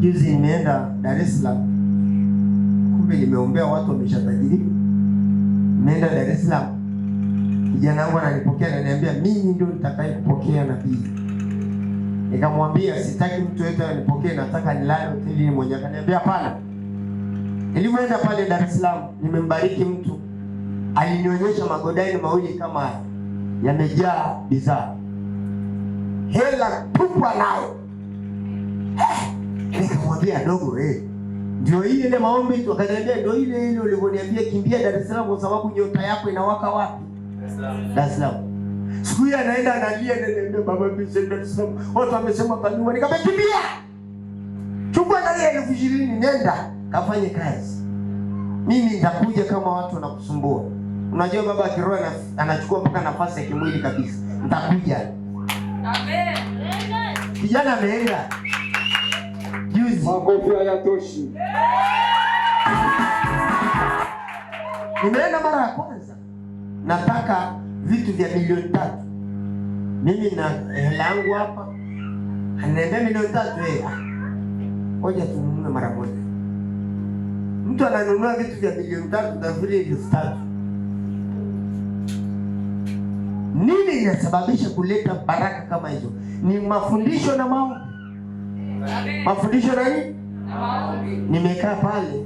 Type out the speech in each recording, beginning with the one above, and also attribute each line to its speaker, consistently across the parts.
Speaker 1: Juzi nimeenda Dar es Salaam. Kumbe nimeombea watu wameshatajirika. Nimeenda Dar es Salaam. Kijana wangu ananipokea na ananiambia mimi ndio nitakaye kupokea nabii. Nikamwambia sitaki mtu yote anipokee, nataka nilale hotelini mwenyewe. Akaniambia hapana. Nilipoenda pale Dar es Salaam, nimembariki mtu. Alinionyesha magodaini mawili kama haya. Yamejaa bidhaa. Hela kubwa nayo. Nikamwambia dogo, ndio ile maombi tu. Akaniambia ndio ile ulivyoniambia kimbia Dar es Salaam kwa sababu nyota yako inawaka wapi? Dar es Salaam. Siku hiyo anaenda analia, ananiambia baba mimi Dar es Salaam. Watu wamesema kanua. Nikamwambia kimbia. Chukua na ile 20,000 nenda kafanye kazi. Mimi nitakuja kama watu wanakusumbua. Unajua baba akiroa anachukua mpaka nafasi ya kimwili kabisa. Nitakuja. Amen. Kijana ameenda. Juzi.
Speaker 2: Makofi hayatoshi.
Speaker 1: Nimeenda mara ya kwanza. Nataka vitu vya milioni 3. Mimi na hela yangu hapa. Ananiambia milioni 3 Ngoja tununue mara moja. Mtu ananunua vitu vya milioni 3 na vile 3,000. Nini inasababisha kuleta baraka kama hizo? Ni mafundisho na maombi. Mafundisho na nini? Na maombi. Nimekaa pale.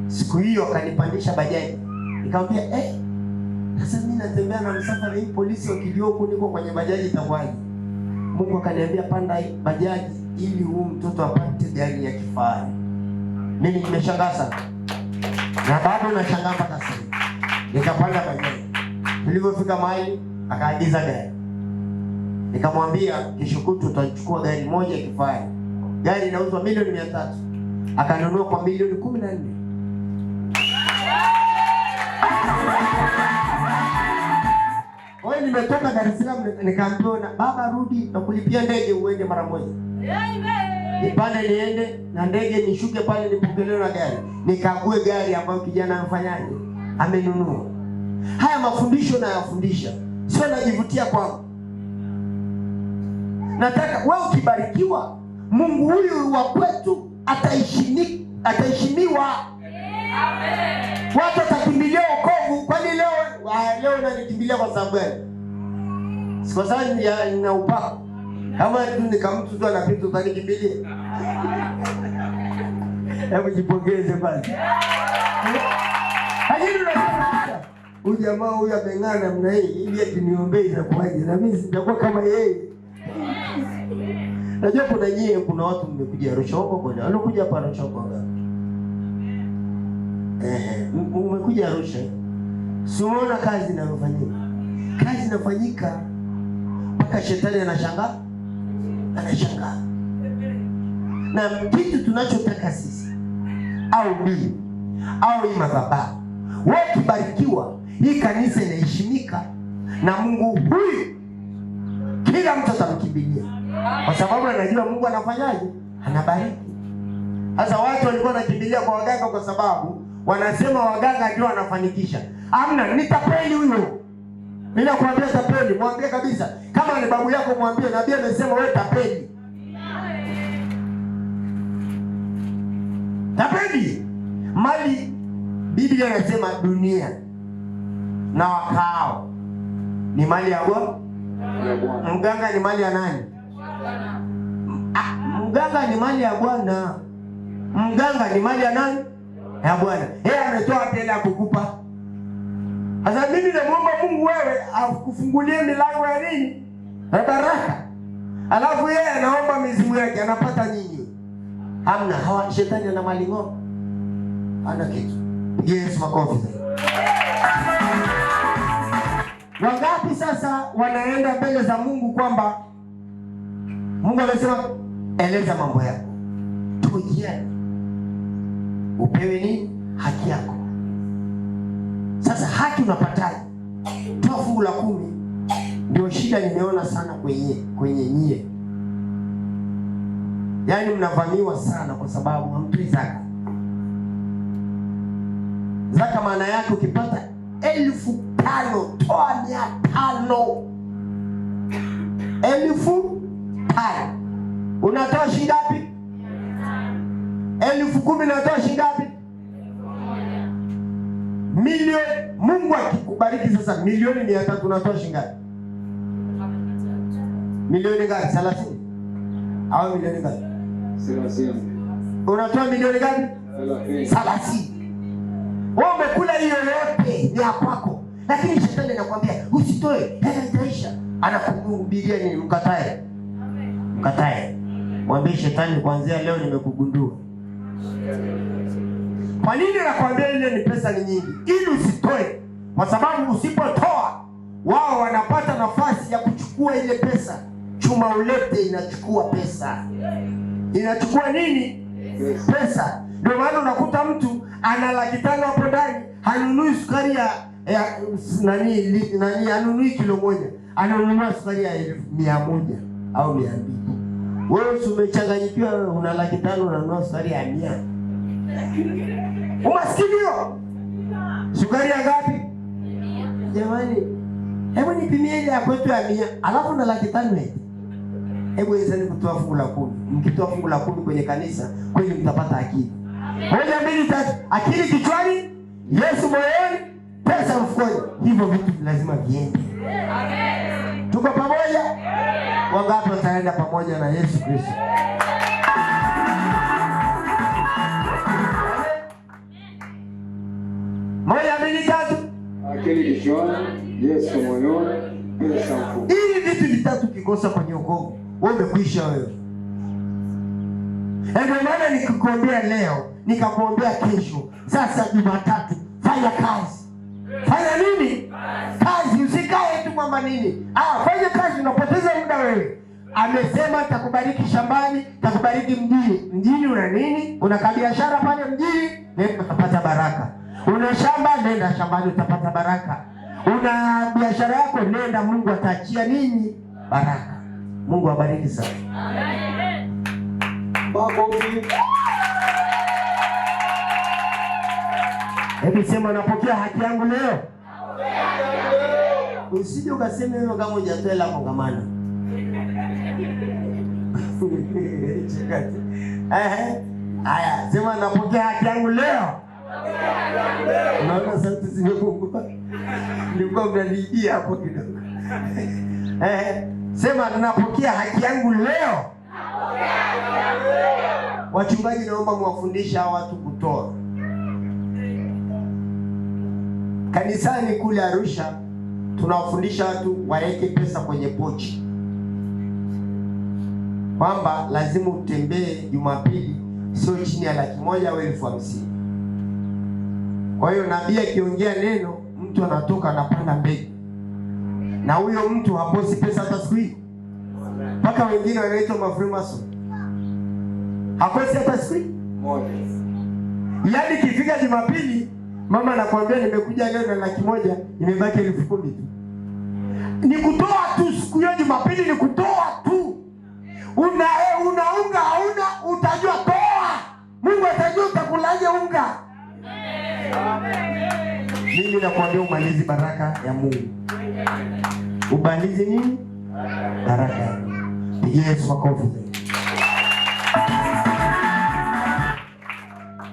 Speaker 1: Siku hiyo akanipandisha bajaji. Nikamwambia, sasa mimi natembea na msafara hii polisi wakilioko niko kwenye bajaji itakuwaje? Mungu akaniambia panda hii bajaji ili huyu mtoto apate gari ya kifahari. Mimi nimeshangaa sana. Na bado nashangaa mpaka sasa. Nikapanda bajaji. Nilipofika mahali akaagiza gari. Nikamwambia kesho kutu tutachukua gari moja kifahari. Gari inauzwa milioni 300. Akanunua kwa milioni 14. Wewe nimetoka Dar es Salaam nikaambiwa na baba rudi na kulipia ndege uende mara moja. Nipande niende na ndege nishuke pale nipokelewe na gari. Nikague gari ambayo kijana amfanyaje? Amenunua. Haya mafundisho na yafundisha. Sio najivutia kwangu. Nataka wewe ukibarikiwa, Mungu huyu wa kwetu ataheshimiwa. Amen. Watu watakimbilia wokovu. Kwani leo unanikimbilia kwa sababu gani? Si kwa sababu nina upako. Kama tu nikamtu tu anapita utanikimbilia. Hebu jipongeze basi. Lakini unasema huyu jamaa huyu ameng'ana namna hii ili eti niombee itakuwaje? Na mimi sitakuwa kama yeye. Najua kuna watu mmekuja Arusha huko bwana. Walikuja hapa Arusha huko ngapi? Umekuja Arusha. Si unaona kazi inayofanyika? Kazi inafanyika mpaka shetani anashangaa. Anashangaa. Na kitu tunachotaka sisi au mimi au hii madhabahu, wewe ukibarikiwa, hii kanisa inaheshimika na Mungu huyu kila mtu atamkimbilia. Kwa sababu anajua Mungu anafanyaje? Anabariki. Sasa watu walikuwa wanakimbilia kwa waganga kwa sababu wanasema waganga ndio wanafanikisha. Amna, ni tapeli huyo. Mimi nakwambia tapeli, mwambie kabisa. Kama ni babu yako mwambie nabii amesema wewe tapeli. Tapeli. Mali Biblia inasema dunia na wakao ni mali ya Bwana. Mganga ni mali ya nani? Mganga ni mali ya Bwana. Mganga ni mali ya nani? Ya Bwana. Yeye ametoa hela kukupa. Sasa mimi namuomba Mungu wewe akufungulie milango ya nini? Ya baraka. Alafu yeye anaomba mizimu yake anapata nini? Hamna, shetani ana mali ng'ombe. Ana kitu. Yes, makofi. Wangapi sasa wanaenda mbele za Mungu kwamba Mungu amesema eleza mambo yako. Tujiane. Upewe nini? Haki yako. Sasa haki unapataje? Toa fungu la 10. Ndio shida nimeona sana kwenye nyie. Yaani mnavamiwa sana kwa sababu hamtoi zaka. Zaka maana yake ukipata 5,000 toa 500. 5,000. Unatoa shilingi ngapi? 10,000 natoa shilingi ngapi? Milioni. Mungu akikubariki sasa milioni 300 unatoa shilingi ngapi? Milioni ngapi? 30 au milioni ngapi?
Speaker 2: 30.
Speaker 1: Unatoa milioni ngapi? 30. Wewe umekula hiyo yote ni ya kwako. Lakini shetani anakuambia usitoe, hela itaisha. Anakuhubiria nini? Mkatae. Mkatae. Mwambie shetani, kuanzia leo nimekugundua. Kwa nini nakwambia ile ni pesa ni nyingi? Ili usitoe. Kwa sababu usipotoa, wao wanapata nafasi ya kuchukua ile pesa. Chuma ulete inachukua pesa. Inachukua nini? Pesa. Ndio maana unakuta mtu ana 500 hapo ndani, hanunui sukari ya hanunui kilo moja. Ananunua sukari ya 100 au 200. Wewe umechanganyikiwa, wewe una 500 unanunua sukari ya 100. Umaskini hiyo. Sukari ya ngapi? Jamani, hebu nipimie ile ya kwetu ya 100, alafu na 500 eti. Hebu wezeni kutoa fungu la 10. Mkitoa fungu la 10 kwenye kanisa, kweli mtapata akili. Moja, mbili, tatu. Akili kichwani, Yesu moyoni, pesa mfukoni. Hivyo vitu lazima viende. Amen. Tuko pamoja? Wangapi wataenda pamoja na Yesu Kristo? Moja, mbili, tatu.
Speaker 2: Akili kichwani, Yesu moyoni, pesa mfukoni.
Speaker 1: Hivi vitu vitatu kikosa kwenye wokovu, wewe umekwisha wewe. Ndio maana nikikuombea leo, nikakuombea kesho. Sasa Jumatatu, fanya kazi. Fanya nini? Kazi. Usikae tu kwamba nini. Fanya kazi, unapoteza muda wewe. Amesema takubariki shambani, takubariki mjini. Mjini una nini? Una biashara pale mjini, nenda utapata baraka. Una shamba, nenda shambani utapata baraka. Una biashara yako, nenda, Mungu ataachia nini? Baraka. Mungu abariki sana. Amen.
Speaker 2: Makofi.
Speaker 1: Hebu sema napokea haki yangu leo. Usije ukasema hivyo kama hujatoa la kongamano. Haya, sema napokea haki yangu leo. Unaona sauti zimepungua. Nilikuwa mnaniibia hapo kidogo. Sema napokea haki yangu leo. Wachungaji, naomba muwafundishe hao watu kutoa. Kanisani kule Arusha tunawafundisha watu waeke pesa kwenye pochi, kwamba lazima utembee Jumapili sio chini ya 100,000 au 50,000. Kwa hiyo nabii akiongea neno, mtu anatoka anapanda mbegu, na huyo mtu haposi pesa hata siku hiyo. Mpaka wengine wanaitwa mafrimason, hakosi hata siku moja. Yaani kifika Jumapili, mama anakuambia nimekuja leo na 100,000, imebaki 10,000 tu. Ni kutoa tu siku hiyo Jumapili, ni kutoa tu. Una unga hauna, utajua toa. Mungu atajua utakulaje unga. Mimi nakwambia umalizi baraka ya Mungu. Ubalizi nini? Baraka. Pigia Yesu makofi.